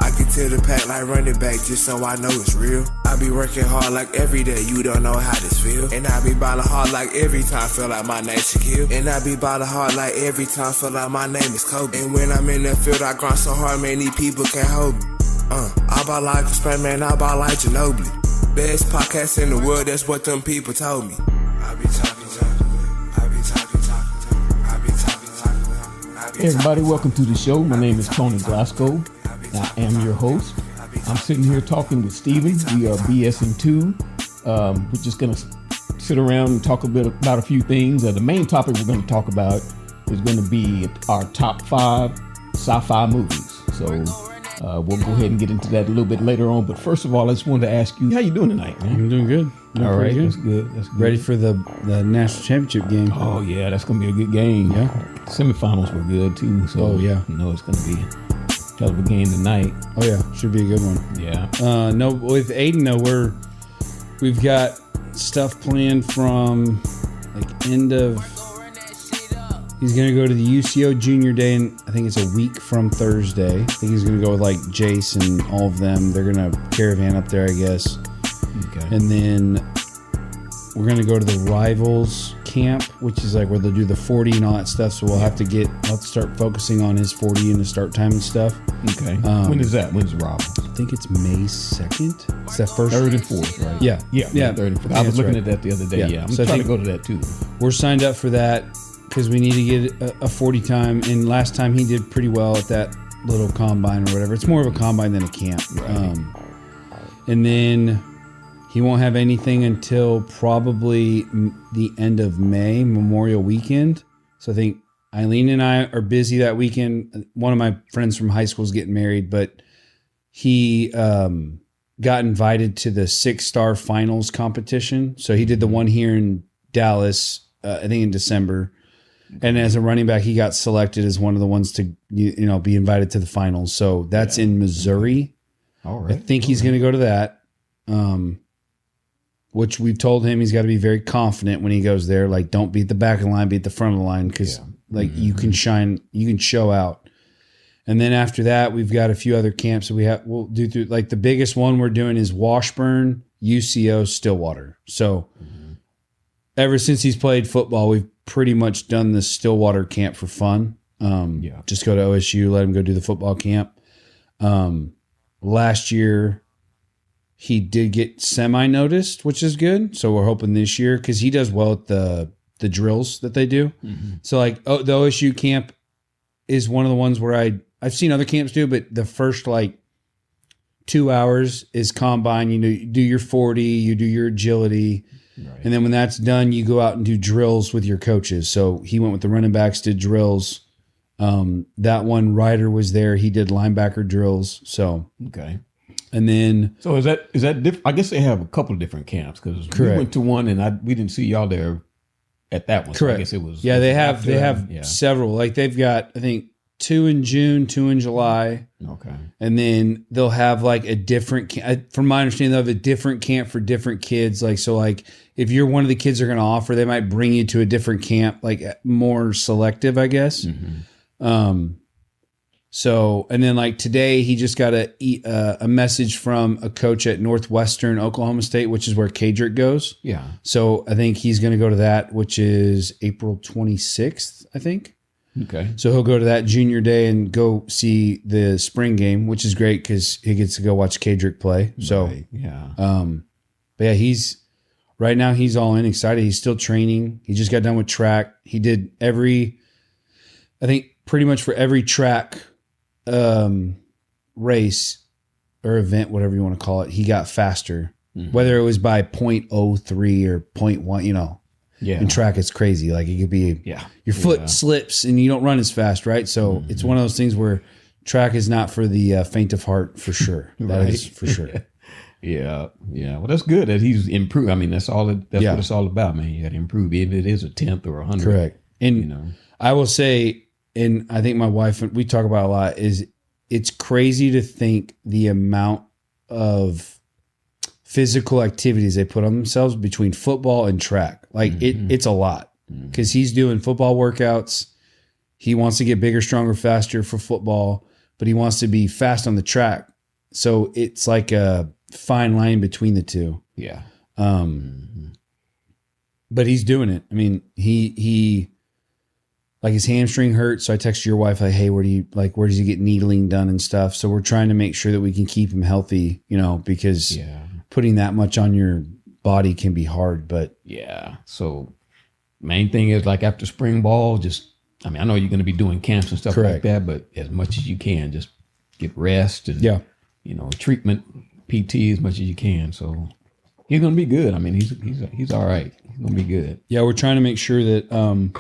I can tell the pack like running back just so I know it's real. I be working hard like every day, you don't know how this feel. And I be ballin' hard like every time, feel like my name Shaquille. And I be ballin' hard like every time, feel like my name is Kobe. And when I'm in the field, I grind so hard, man, these people can't hold me. I ball like Spider-Man, I ball like Ginobili. Best podcast in the world, that's what them people told me. I be talking. Hey everybody, welcome to the show. My name is Tony Glasgow. I am your host. I'm sitting here talking with Steven. We are BS-ing 2. We're just going to sit around and talk a bit about a few things. The main topic we're going to talk about is going to be our top 5 sci-fi movies. So we'll go ahead and get into that a little bit later on. But first of all, I just wanted to ask you, how you doing tonight, man? I'm doing good. All right, good. That's good. Ready for the national championship game. Oh, yeah, that's going to be a good game. Yeah. Semifinals were good, too. So, yeah. You know, it's going to be a hell of a game tonight. Oh, yeah. Should be a good one. Yeah. No, with Aiden, though, we've got stuff planned from, like, end of... He's going to go to the UCO Junior Day, and I think it's a week from Thursday. I think he's going to go with, like, Jace and all of them. They're going to caravan up there, I guess. Okay. And then we're going to go to the Rivals camp, which is like where they'll do the 40 and all that stuff. So I'll have to start focusing on his 40 and the start time and stuff. Okay. When is that? When's Rivals? I think it's May 2nd. It's that first. 3rd and 4th, right? Yeah. Yeah. 3rd and 4th. I was looking at that the other day. Yeah. I'm so trying to go to that too. We're signed up for that because we need to get a 40 time. And last time he did pretty well at that little combine or whatever. It's more of a combine than a camp. Right. And then he won't have anything until probably the end of May, Memorial Weekend. So I think Eileen and I are busy that weekend. One of my friends from high school is getting married, but he got invited to the 6-star finals competition. So he did the one here in Dallas, I think in December. And as a running back, he got selected as one of the ones to be invited to the finals. So that's in Missouri. All right. I think he's going to go to that. Which we've told him he's got to be very confident when he goes there. Like, don't beat the back of the line, beat the front of the line, because you can shine, you can show out. And then after that, we've got a few other camps that we'll do through. Like the biggest one we're doing is Washburn, UCO, Stillwater. So ever since he's played football, we've pretty much done the Stillwater camp for fun. Just go to OSU, let him go do the football camp. Last year, he did get semi-noticed, which is good. So we're hoping this year, because he does well at the drills that they do. Mm-hmm. So like the OSU camp is one of the ones where I've seen other camps do, but the first like 2 hours is combine. You do your 40, you do your agility. Right. And then when that's done, you go out and do drills with your coaches. So he went with the running backs, did drills. That one Ryder was there. He did linebacker drills. So, okay. And then, so is that different? I guess they have a couple of different camps, because we went to one and we didn't see y'all there at that one. Correct. So I guess it was. Yeah, they have several. Like they've got, I think 2 in June, 2 in July. Okay. And then they'll have like a different, from my understanding, they'll have a different camp for different kids. Like, so like if you're one of the kids they're going to offer, they might bring you to a different camp, like more selective, I guess. Mm-hmm. So, and then like today, he just got a message from a coach at Northwestern Oklahoma State, which is where Kadrick goes. Yeah. So I think he's going to go to that, which is April 26th, I think. Okay. So he'll go to that junior day and go see the spring game, which is great because he gets to go watch Kadrick play. So, right. Yeah. But yeah, he's all in, excited. He's still training. He just got done with track. He did I think pretty much for every track race or event, whatever you want to call it, he got faster, whether it was by 0.03 or 0.1, Yeah. In track, it's crazy. Like it could be, your foot slips and you don't run as fast, right? So it's one of those things where track is not for the faint of heart, for sure. That is for sure. Yeah. Well, that's good that he's improved. I mean, that's what it's all about, man. You got to improve, even if it is a 10th or 100th. Correct. And I will say, and I think my wife, we talk about a lot, is it's crazy to think the amount of physical activities they put on themselves between football and track. Like it's a lot, because he's doing football workouts. He wants to get bigger, stronger, faster for football. but he wants to be fast on the track. So it's like a fine line between the two. Yeah. But he's doing it. I mean, he like his hamstring hurts. So I texted your wife like, hey, where does he get needling done and stuff? So we're trying to make sure that we can keep him healthy, because putting that much on your body can be hard, but yeah. So main thing is like after spring ball, I know you're going to be doing camps and stuff like that, but as much as you can, just get rest and, treatment, PT as much as you can. So he's going to be good. I mean, he's all right. He's going to be good. Yeah. We're trying to make sure that,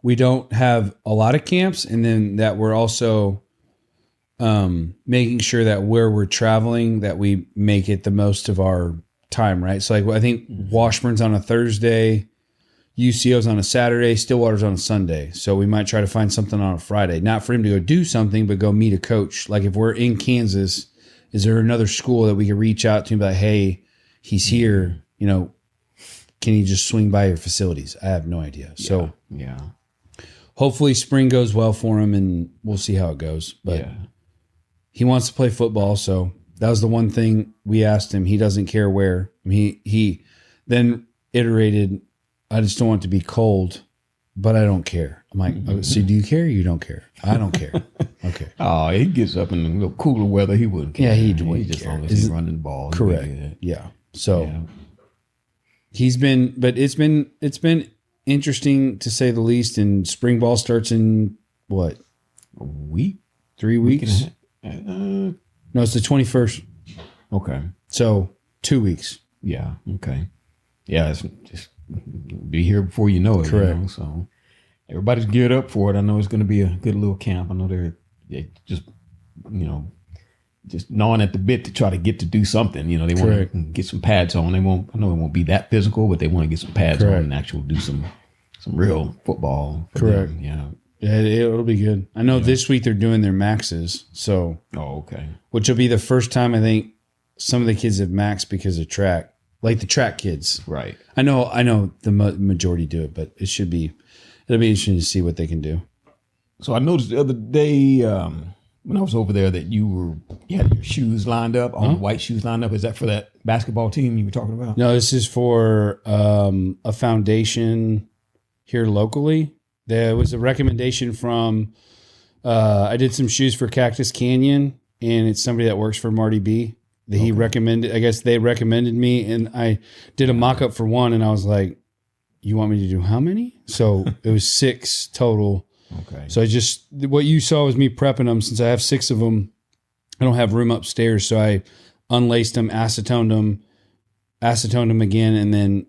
we don't have a lot of camps, and then that we're also, making sure that where we're traveling, that we make it the most of our time. Right. So like, I think Washburn's on a Thursday, UCO's on a Saturday, Stillwater's on a Sunday. So we might try to find something on a Friday, not for him to go do something, but go meet a coach. Like if we're in Kansas, is there another school that we can reach out to and be like, hey, he's here, can you just swing by your facilities? I have no idea. So yeah, hopefully spring goes well for him and we'll see how it goes. But he wants to play football. So that was the one thing we asked him. He doesn't care where. I mean, he then iterated, I just don't want it to be cold, but I don't care. I'm like, so do you care or you don't care? I don't care. Okay. Oh, he gets up in the cooler weather. He wouldn't care. Yeah, he just care. Long as he's running the ball. Correct. Yeah. So he's been, but it's been interesting to say the least. And spring ball starts in what? A week? 3 weeks? No, it's the 21st. Okay. So 2 weeks. Yeah. Okay. Yeah. It's just be here before you know it. Correct. So everybody's geared up for it. I know it's going to be a good little camp. I know they're just, just gnawing at the bit to try to get to do something. They want to get some pads on. I know it won't be that physical, but they want to get some pads on and actually do some real football. Correct. Them. Yeah, it'll be good. I know this week they're doing their maxes. So, okay. Which will be the first time I think some of the kids have maxed because of track. Like the track kids. Right. I know the majority do it, but it'll be interesting to see what they can do. So I noticed the other day when I was over there that you had your shoes lined up, all the white shoes lined up. Is that for that basketball team you were talking about? No, this is for a foundation here locally. There was a recommendation from, I did some shoes for Cactus Canyon, and it's somebody that works for Marty B. He recommended, I guess they recommended me, and I did a mock-up for one, and I was like, you want me to do how many? So it was 6 total. Okay. So what you saw was me prepping them. Since I have 6 of them, I don't have room upstairs, so I unlaced them, acetoned them again, and then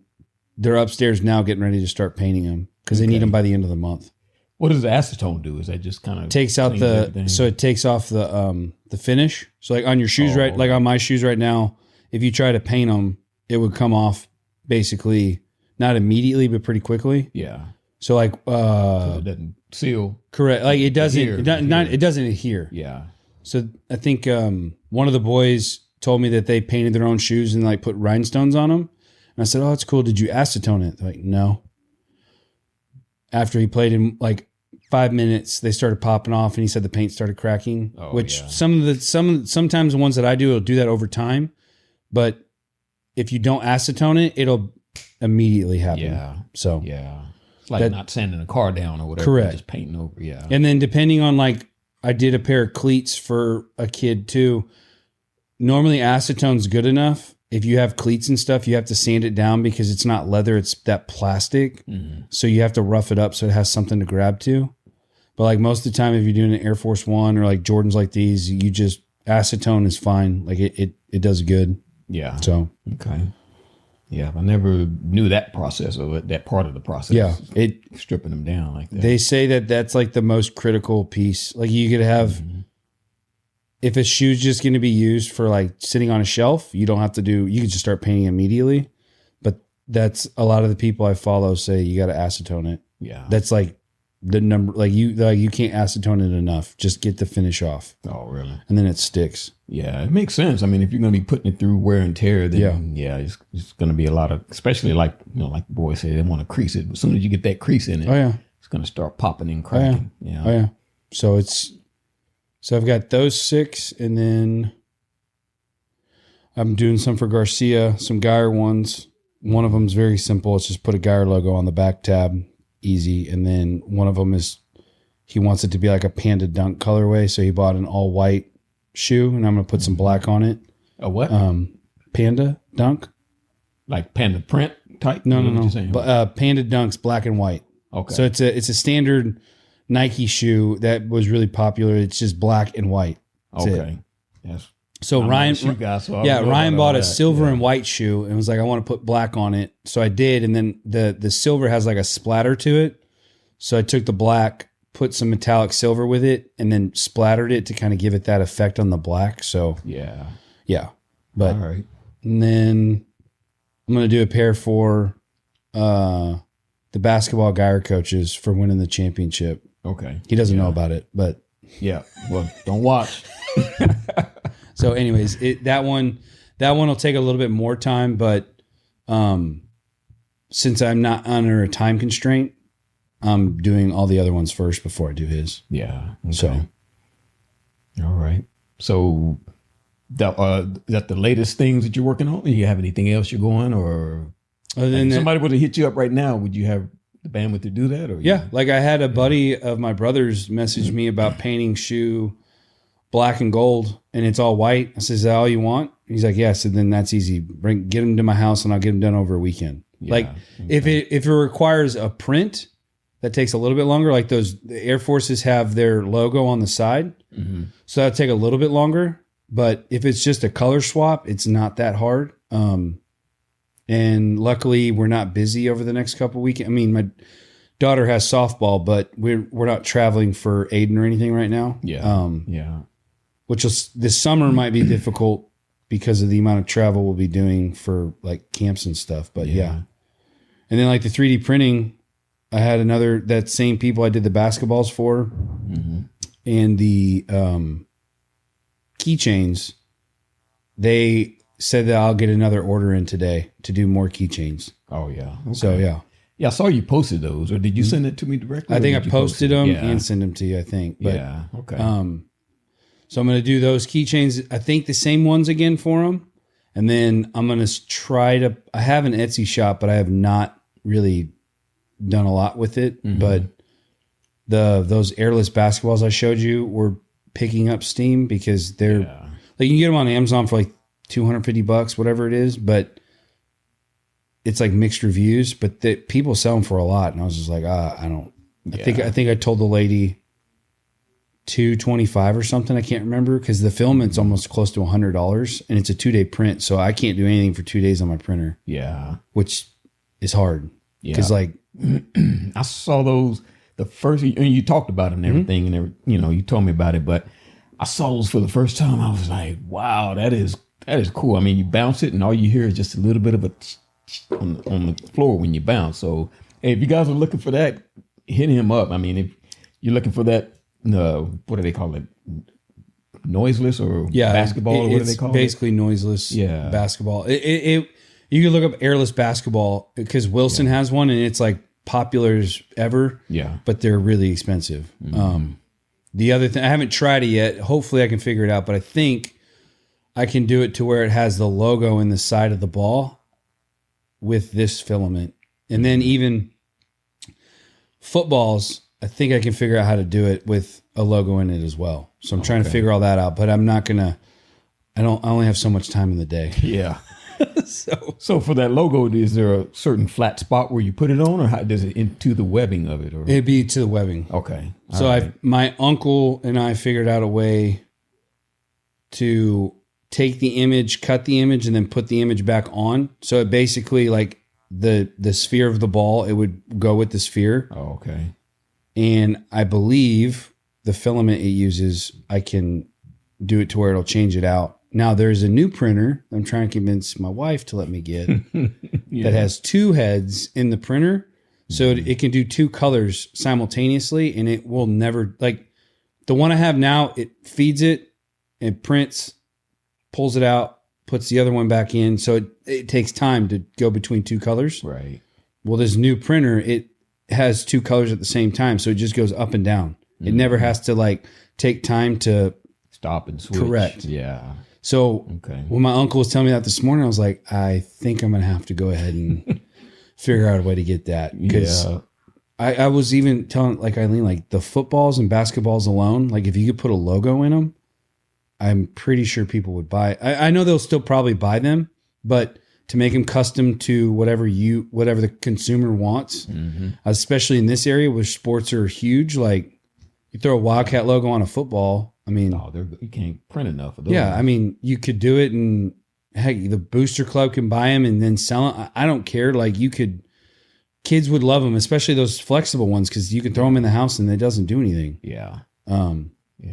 they're upstairs now getting ready to start painting them because they need them by the end of the month. What does the acetone do? Is that just kind of takes out it takes off the finish. So like on your shoes, like on my shoes right now, if you try to paint them, it would come off basically not immediately, but pretty quickly. Yeah. So like, so it doesn't seal. Correct. Like it doesn't, it doesn't adhere. Yeah. So I think one of the boys told me that they painted their own shoes and like put rhinestones on them. And I said, oh, that's cool. Did you acetone it? They're like, no. After he played in like 5 minutes, they started popping off, and he said the paint started cracking. Sometimes the ones that I do will do that over time, but if you don't acetone it, it'll immediately happen. Yeah. So it's like not sanding a car down or whatever. Correct. Just painting over. Yeah. And then depending on like, I did a pair of cleats for a kid too. Normally acetone's good enough. If you have cleats and stuff, you have to sand it down because it's not leather, it's that plastic. Mm-hmm. So you have to rough it up so it has something to grab to. But like most of the time, if you're doing an Air Force One or like Jordans like these, you just acetone is fine. Like it does good. Yeah. So okay. Yeah, I never knew that process of it. That part of the process. Yeah, stripping them down like that. They say that that's like the most critical piece. Like you could have. Mm-hmm. If a shoe's just going to be used for like sitting on a shelf, you don't have to you can just start painting immediately. But that's a lot of the people I follow say you got to acetone it. Yeah. That's like the number, like you can't acetone it enough. Just get the finish off. Oh, really? And then it sticks. Yeah. It makes sense. I mean, if you're going to be putting it through wear and tear, then it's going to be a lot of, especially like, like the boys say, they want to crease it. As soon as you get that crease in it, it's going to start popping and cracking. Oh, yeah. So it's So I've got those 6, and then I'm doing some for Garcia, some Geyer ones. One of them is very simple. It's just put a Geyer logo on the back tab, easy. And then one of them is he wants it to be like a Panda Dunk colorway, so he bought an all white shoe, and I'm going to put some black on it. A what? Panda Dunk. Like Panda print type? No. What you saying? But Panda Dunks, black and white. Okay. So it's a standard Nike shoe that was really popular. It's just black and white. That's okay. it. Yes. So I'm Ryan, not a shoe guy, so I don't know Ryan about bought all a that. silver and white shoe and was like, I want to put black on it. So I did, and then the silver has like a splatter to it. So I took the black, put some metallic silver with it, and then splattered it to kind of give it that effect on the black. So Yeah. But All right. and then I'm gonna do a pair for the basketball Geyer coaches for winning the championship. Okay. He doesn't know about it, but Yeah. Well, don't watch. so anyways, that one will take a little bit more time, but since I'm not under a time constraint, I'm doing all the other ones first before I do his. Yeah. Okay. So All right. So that the latest things that you're working on? Do you have anything else you're going, or other than if that, somebody were to hit you up right now, would you have the bandwidth to do that? Or yeah, like I had a buddy of my brother's message me about painting shoe black and gold, and it's all white. I said, "Is that all you want?" He's like, "Yes." So then that's easy. Get them to my house, and I'll get them done over a weekend. Like if it requires a print, that takes a little bit longer. Like the Air Forces have their logo on the side, so that'll take a little bit longer. But if it's just a color swap, it's not that hard. And luckily, we're not busy over the next couple of weekends. I mean, my daughter has softball, but we're not traveling for Aiden or anything right now. Yeah. Which this summer might be difficult because of the amount of travel we'll be doing for like camps and stuff. But yeah. And then like the 3D printing, I had that same people I did the basketballs for, and the keychains. They said that I'll get another order in today to do more keychains. Oh yeah. Okay. So yeah. Yeah, I saw you posted those, or did you send it to me directly? I think I did you posted post it? them and sent them to you, I think. But, yeah. Okay. So I'm going to do those keychains. I think the same ones again for them. And then I'm going to I have an Etsy shop, but I have not really done a lot with it. But those airless basketballs I showed you were picking up steam because they're like, you can get them on Amazon for like $250, whatever it is. But it's like mixed reviews, but people sell them for a lot. And I was just like, I don't, I think I told the lady $225 or something. I can't remember because the filament's almost close to $100 and it's a 2-day print. So I can't do anything for 2 days on my printer. Yeah. Which is hard. Because like I saw those the first, and you talked about it and everything, and you told me about it, but I saw those for the first time. I was like, wow, that is cool. I mean, you bounce it and all you hear is just a little bit of a on the floor when you bounce. So hey, if you guys are looking for that, hit him up. I mean, if you're looking for that, what do they call it? Noiseless or basketball? Or what do they call it? Basically noiseless basketball. You can look up airless basketball because Wilson has one and it's like popular as ever. Yeah. But they're really expensive. The other thing, I haven't tried it yet. Hopefully I can figure it out, but I think I can do it to where it has the logo in the side of the ball with this filament. And then even footballs, I think I can figure out how to do it with a logo in it as well. So I'm trying to figure all that out, but I'm not going to, I only have so much time in the day. Yeah. So for that logo, is there a certain flat spot where you put it on, or how does it into the webbing of it? Or? It'd be to the webbing. Okay. So my uncle and I figured out a way to take the image, cut the image, and then put the image back on. So it basically like the sphere of the ball, it would go with the sphere. Oh, okay. And I believe the filament it uses, I can do it to where it'll change it out. Now there's a new printer I'm trying to convince my wife to let me get that has 2 heads in the printer. So it can do 2 colors simultaneously, and it will never, like the one I have now, it feeds it, it prints, pulls it out, puts the other one back in. So it takes time to go between 2 colors. Right. Well, this new printer, it has 2 colors at the same time. So it just goes up and down. It never has to like take time to Stop and switch. Correct. Yeah. So Okay. when my uncle was telling me that this morning, I was like, I think I'm going to have to go ahead and figure out a way to get that. Because I was even telling like Eileen, like the footballs and basketballs alone, like if you could put a logo in them, I'm pretty sure people would buy. I know they'll still probably buy them, but to make them custom to whatever the consumer wants, especially in this area where sports are huge, like you throw a Wildcat logo on a football. I mean, you can't print enough of those. yeah, I mean, you could do it, and heck, the Booster Club can buy them and then sell them. I don't care. Like kids would love them, especially those flexible ones, because you can throw them in the house and it doesn't do anything. Yeah.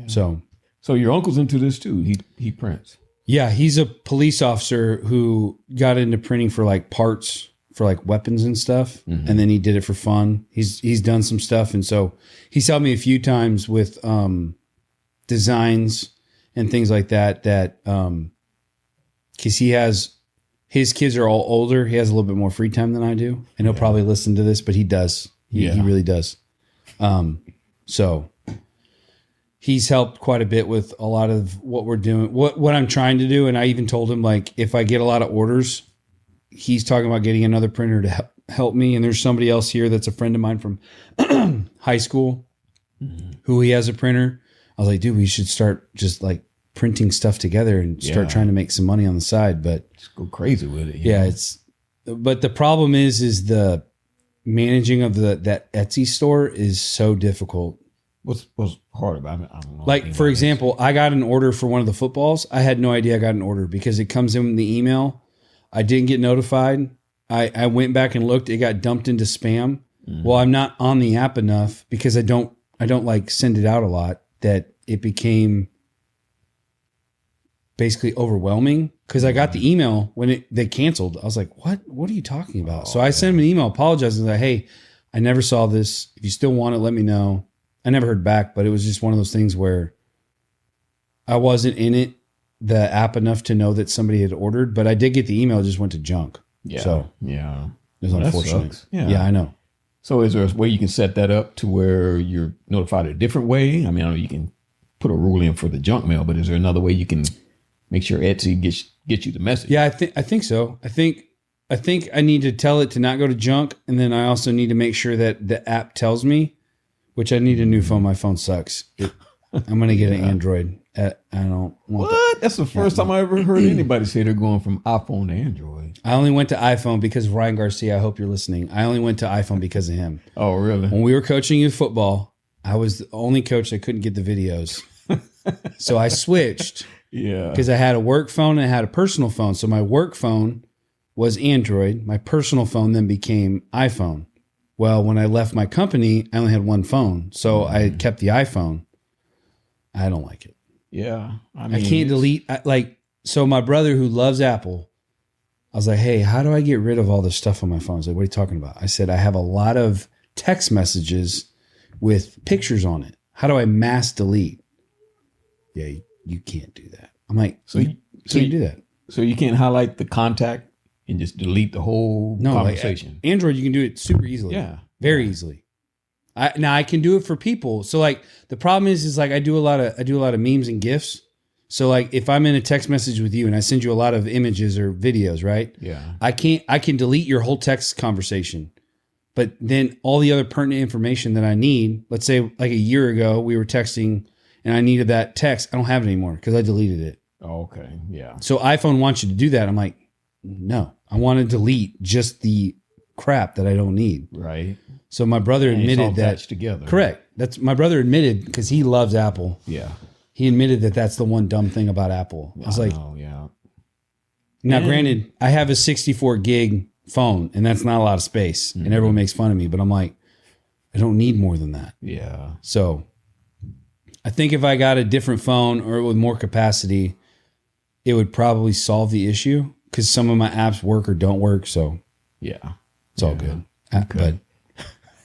So your uncle's into this too. He prints. yeah, he's a police officer who got into printing for like parts for like weapons and stuff, and then he did it for fun. He's done some stuff, and so he's helped me a few times with designs and things like that. Because his kids are all older. He has a little bit more free time than I do, and he'll probably listen to this, but he does. He really does. So he's helped quite a bit with a lot of what we're doing, what I'm trying to do. And I even told him, like, if I get a lot of orders, he's talking about getting another printer to help me. And there's somebody else here that's a friend of mine from high school who he has a printer. I was like, dude, we should start just like printing stuff together and start trying to make some money on the side. But just go crazy with it. Yeah, but the problem is the managing of that Etsy store is so difficult. What's hard about it? I don't know. Like, for example, I got an order for one of the footballs. I had no idea I got an order because it comes in the email. I didn't get notified. I went back and looked. It got dumped into spam. Well, I'm not on the app enough because I don't like send it out a lot, that it became basically overwhelming, because I got the email when they canceled. I was like, what are you talking about? So I sent him an email apologizing, like, hey, I never saw this. If you still want it, let me know. I never heard back, but it was just one of those things where I wasn't in the app enough to know that somebody had ordered, but I did get the email. It just went to junk. Yeah. So yeah, it was unfortunate. Yeah, I know. So is there a way you can set that up to where you're notified a different way? I mean, I know you can put a rule in for the junk mail, but is there another way you can make sure Etsy gets you the message? Yeah, I think so. I think I need to tell it to not go to junk, and then I also need to make sure that the app tells me, which I need a new phone. My phone sucks. I'm going to get an Android. I don't want What? That's the first time I ever heard anybody say they're going from iPhone to Android. I only went to iPhone because of Ryan Garcia. I hope you're listening. I only went to iPhone because of him. Oh, really? When we were coaching youth football, I was the only coach that couldn't get the videos. So I switched. Yeah. Because I had a work phone and I had a personal phone. So my work phone was Android. My personal phone then became iPhone. Well, when I left my company, I only had one phone. So I kept the iPhone. I don't like it. Yeah. I can't delete. So my brother who loves Apple, I was like, hey, how do I get rid of all this stuff on my phone? He's like, what are you talking about? I said, I have a lot of text messages with pictures on it. How do I mass delete? Yeah, you can't do that. I'm like, you can't do that. So you can't highlight the contact and just delete the whole conversation. Like, Android, you can do it super easily. Yeah. Very easily. Now I can do it for people. So like the problem is like I do a lot of memes and GIFs. So like if I'm in a text message with you and I send you a lot of images or videos, right? Yeah. I can delete your whole text conversation. But then all the other pertinent information that I need, let's say like a year ago we were texting and I needed that text, I don't have it anymore because I deleted it. Oh, okay. Yeah. So iPhone wants you to do that. I'm like, no, I want to delete just the crap that I don't need. Right. So my brother admitted that together. Right? That's my brother admitted, because he loves Apple. Yeah. He admitted that that's the one dumb thing about Apple. I was like, yeah. Now, granted, I have a 64 gig phone and that's not a lot of space, and everyone makes fun of me, but I'm like, I don't need more than that. Yeah. So I think if I got a different phone or with more capacity, it would probably solve the issue, because some of my apps work or don't work. So yeah, it's all good. Okay. But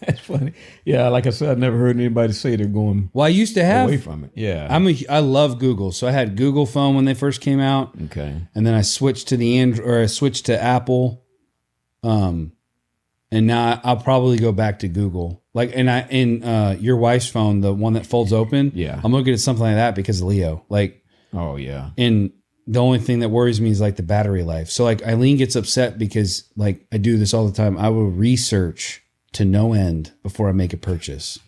that's funny. Yeah, like I said, I've never heard anybody say they're going I used to have away from it. Yeah. I love Google. So I had Google phone when they first came out. Okay. And then I switched to I switched to Apple. And And now I'll probably go back to Google. Like, in your wife's phone, the one that folds open. Yeah. I'm looking at something like that because of Leo. Like, oh yeah. and the only thing that worries me is like the battery life. So like Eileen gets upset because like I do this all the time. I will research to no end before I make a purchase.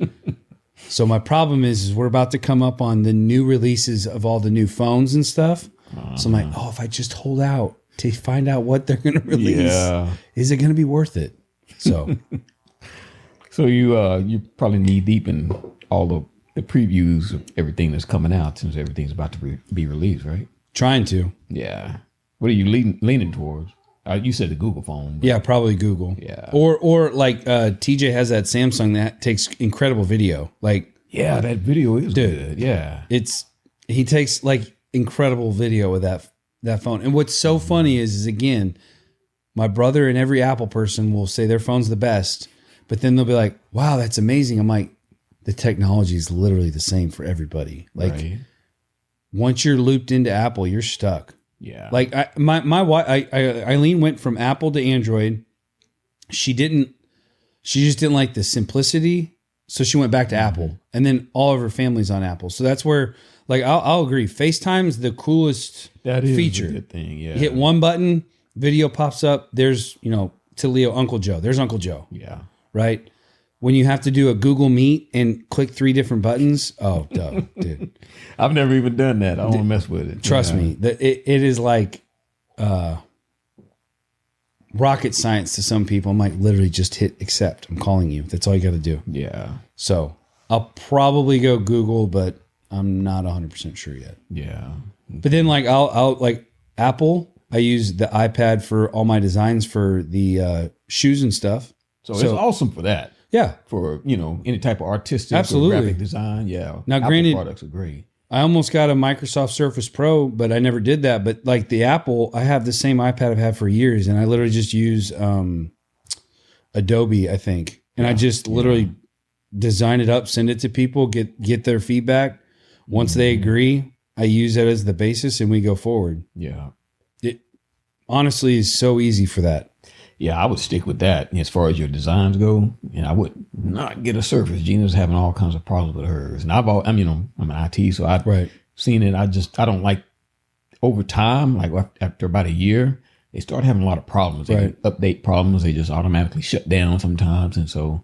So my problem is we're about to come up on the new releases of all the new phones and stuff. So I'm like, oh, if I just hold out to find out what they're going to release, is it going to be worth it? So, so you probably knee deep in all the previews of everything that's coming out since everything's about to be released, right? Trying to. Yeah. What are you leaning towards? You said the Google phone. Yeah, probably Google. Yeah. Or like TJ has that Samsung that takes incredible video. Like, yeah, that video is good. Yeah. He takes like incredible video with that phone. And what's so funny is again, my brother and every Apple person will say their phone's the best, but then they'll be like, wow, that's amazing. I'm like, the technology is literally the same for everybody. Like, right. Once you're looped into Apple, you're stuck. Yeah. Like my wife, Eileen went from Apple to Android. She just didn't like the simplicity. So she went back to Apple, and then all of her family's on Apple. So that's where, like, I'll agree. FaceTime's the coolest feature. A good thing. Yeah. You hit one button, video pops up. There's, to Leo, Uncle Joe. There's Uncle Joe. Yeah. Right. When you have to do a Google Meet and click 3 different buttons, oh, dude. I've never even done that. I don't want to mess with it. Trust me, it is like rocket science to some people. I'm like, literally just hit accept. I'm calling you. That's all you got to do. Yeah. So I'll probably go Google, but I'm not 100% sure yet. Yeah. But then like I'll like Apple, I use the iPad for all my designs for the shoes and stuff. So it's awesome for that. Yeah. For, any type of artistic Absolutely. or graphic design. Yeah. Now, Apple granted, products are great. I almost got a Microsoft Surface Pro, but I never did that. But like the Apple, I have the same iPad I've had for years, and I literally just use Adobe, I think. And I just literally design it up, send it to people, get their feedback. Once they agree, I use that as the basis, and we go forward. Yeah. It honestly is so easy for that. Yeah, I would stick with that as far as your designs go. And I would not get a Surface. Gina's having all kinds of problems with hers. And I'm an IT, so I've seen it. I don't like over time, like after about a year, they start having a lot of problems. They update problems. They just automatically shut down sometimes. And so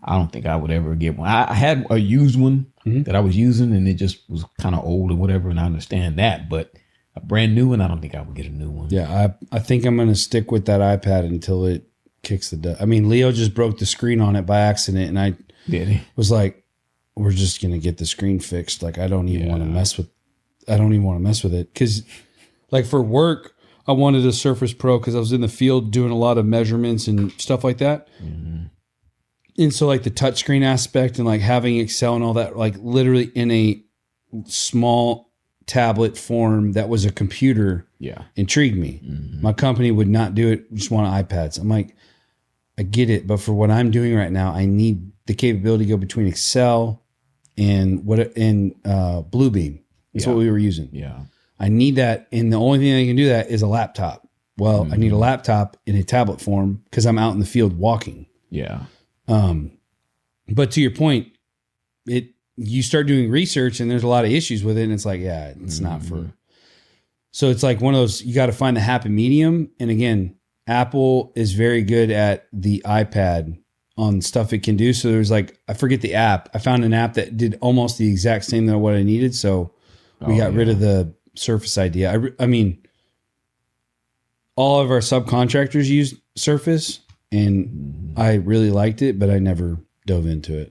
I don't think I would ever get one. I had a used one that I was using, and it just was kind of old or whatever. And I understand that, but a brand new one, I don't think I would get a new one. Yeah, I think I'm going to stick with that iPad until it kicks the dust. I mean, Leo just broke the screen on it by accident, and I was like, we're just going to get the screen fixed. Like, I don't even want to mess with it. Because, like, for work, I wanted a Surface Pro because I was in the field doing a lot of measurements and stuff like that. Mm-hmm. And so, like, the touchscreen aspect and, like, having Excel and all that, like, literally in a small tablet form that was a computer intrigued me. Mm-hmm. My company would not do it, just want iPads. I'm like, I get it, but for what I'm doing right now, I need the capability to go between Excel and Bluebeam. That's what we were using. Yeah. I need that, and the only thing that can do that is a laptop. Well, I need a laptop in a tablet form because I'm out in the field walking. Yeah. But to your point, you start doing research and there's a lot of issues with it, and it's like, it's not for. So it's like one of those, you got to find the happy medium. And again, Apple is very good at the iPad on stuff it can do. So there's like, I forget the app. I found an app that did almost the exact same than what I needed. So we got rid of the Surface idea. I mean, all of our subcontractors use Surface, and I really liked it, but I never dove into it.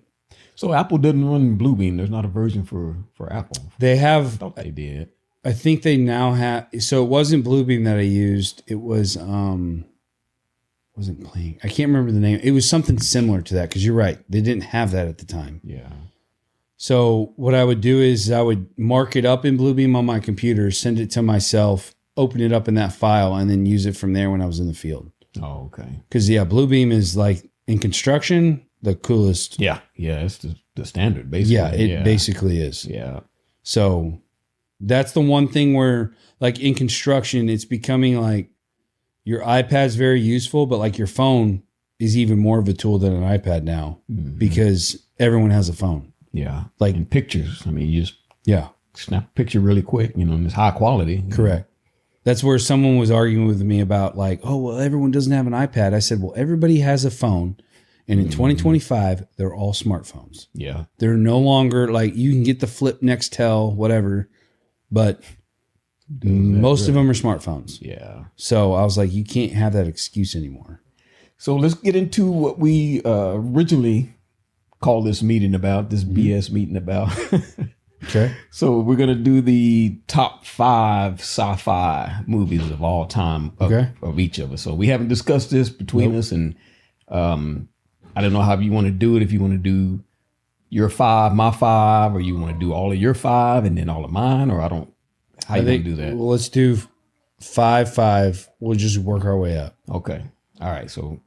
So Apple doesn't run Bluebeam. There's not a version for Apple. They have. I thought they did. I think they now have. So it wasn't Bluebeam that I used. It was wasn't Clean. I can't remember the name. It was something similar to that, because you're right. They didn't have that at the time. Yeah. So what I would do is I would mark it up in Bluebeam on my computer, send it to myself, open it up in that file, and then use it from there when I was in the field. Oh, okay. Because Bluebeam is like in construction the coolest. Yeah, it's the standard basically. Yeah, it basically is. Yeah. So that's the one thing where, like, in construction, it's becoming like your iPad's very useful, but like your phone is even more of a tool than an iPad now because everyone has a phone. Yeah. Like And pictures. I mean, you just yeah, snap a picture really quick, and it's high quality. correct. That's where someone was arguing with me about like, oh, well, everyone doesn't have an iPad. I said, well, everybody has a phone. And in 2025, they're all smartphones. Yeah. They're no longer like you can get the Flip Nextel, whatever, but most of them are smartphones. Yeah. So I was like, you can't have that excuse anymore. So let's get into what we originally called this meeting about, this BS meeting about. Okay. So we're going to do the top 5 sci-fi movies of all time of each of us. So we haven't discussed this between us, and I don't know how you want to do it. If you want to do your 5, my 5, or you want to do all of your 5 and then all of mine, or how you want to do that? Well, let's do 5. We'll just work our way up. Okay. All right. So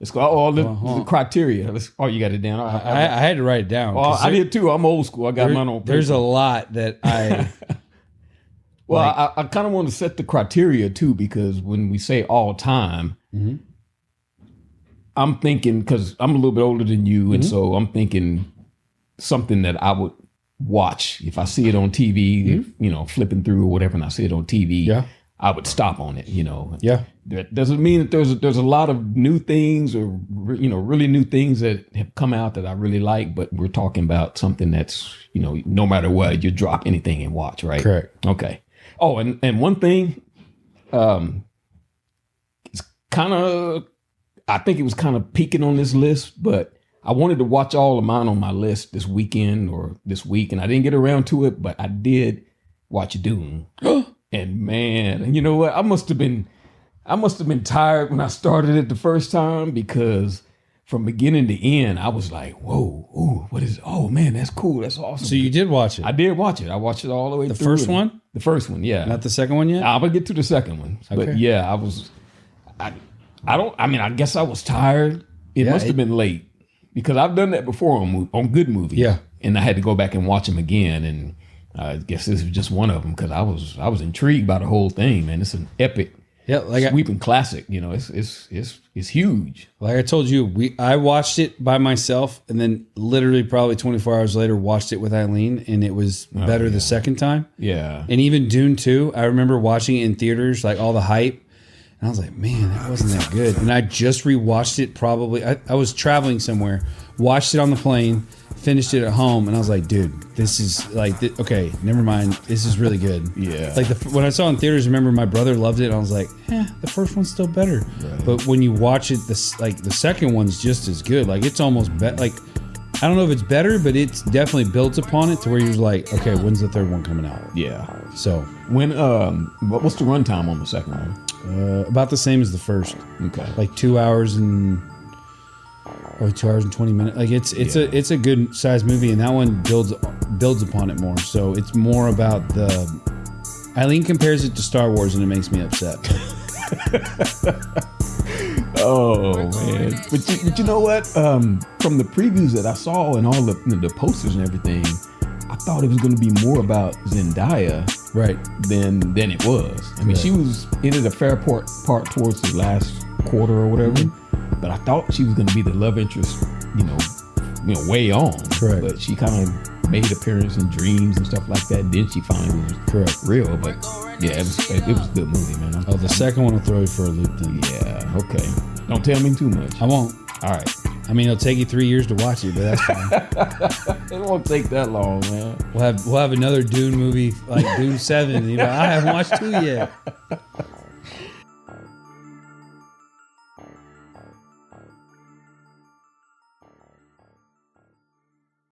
let's go. All the criteria. You got it down. I had to write it down. Well, I did too. I'm old school. I got mine on paper. There's a lot that I. Well, I kind of want to set the criteria too, because when we say all time, I'm thinking, because I'm a little bit older than you, and so I'm thinking something that I would watch if I see it on TV, flipping through or whatever, and I see it on TV. Yeah. I would stop on it, Yeah. That doesn't mean that there's a lot of new things or, really new things that have come out that I really like, but we're talking about something that's, no matter what, you drop anything and watch, right? Correct. Okay. Oh, and one thing, it's kind of, I think it was kind of peaking on this list, but I wanted to watch all of mine on my list this weekend or this week, and I didn't get around to it, but I did watch Dune. And man, you know what? I must have been tired when I started it the first time, because from beginning to end, I was like, whoa, ooh, what is, oh man, that's cool. That's awesome. So you did watch it? I did watch it. I watched it all the way through. The first one? The first one, yeah. Not the second one yet? I'm going to get to the second one. Okay. But yeah, I guess I was tired. It must have been late, because I've done that before on good movies. Yeah. And I had to go back and watch them again, and I guess this was just one of them, because I was intrigued by the whole thing, man. It's an epic, sweeping classic. It's huge. Like I told you, I watched it by myself, and then literally probably 24 hours later watched it with Eileen, and it was better the second time. Yeah. And even Dune 2, I remember watching it in theaters, like all the hype, and I was like, man, that wasn't that good. And I just rewatched it probably. I was traveling somewhere, watched it on the plane, finished it at home, and I was like, dude, this is like, okay, never mind. This is really good. Yeah. Like when I saw it in theaters, remember my brother loved it, and I was like, the first one's still better. Right. But when you watch it, the second one's just as good. Like it's almost like, I don't know if it's better, but it's definitely built upon it to where you're like, okay, when's the third one coming out? Yeah. So when what's the runtime on the second one? About the same as the first. Okay. Like 2 hours and. Probably 2 hours and 20 minutes. Like it's a good sized movie, and that one builds upon it more. So it's more about Eileen compares it to Star Wars, and it makes me upset. Oh man! But you know what? From the previews that I saw and all the posters and everything, I thought it was going to be more about Zendaya, right? Than it was. I mean, she was in it a fair part towards the last quarter or whatever. But I thought she was going to be the love interest, way on. Correct. But she kind of made appearance in dreams and stuff like that. And then she finally was real. But yeah, it was a good movie, man. The second one will throw you for a loop then. Yeah, okay. Don't tell me too much. I won't. All right. I mean, it'll take you 3 years to watch it, but that's fine. It won't take that long, man. We'll have another Dune movie, like Dune 7. I haven't watched 2 yet.